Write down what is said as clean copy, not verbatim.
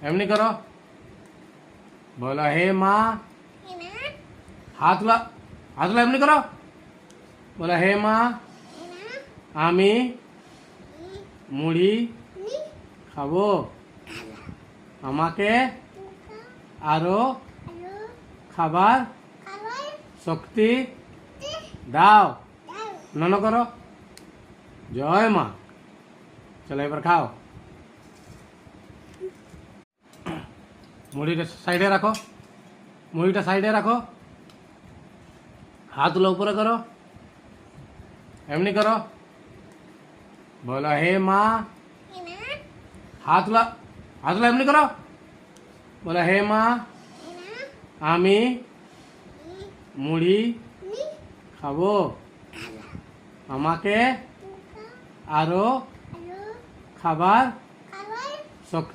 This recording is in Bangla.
এমনি করো, বলো হে মা। হাত তুলা, হাত তুলা, এমনি করো, বলো হে মা, আমি মুড়ি খাবো, আমাকে আরো খাবার শক্তি দাও। নন করো, জয় মা। চলো এবার খাও। মুড়িটা সাইডে রাখো, মুড়িটা সাইডে রাখো, হাত তুলো উপরে করো, এমনি করো, বলো হে মা। হাত তুলা, হাত তুলা, এমনি করো, বলো হে মা, আমি মুড়ি খাবো, আমাকে আরো খাবার শক্তি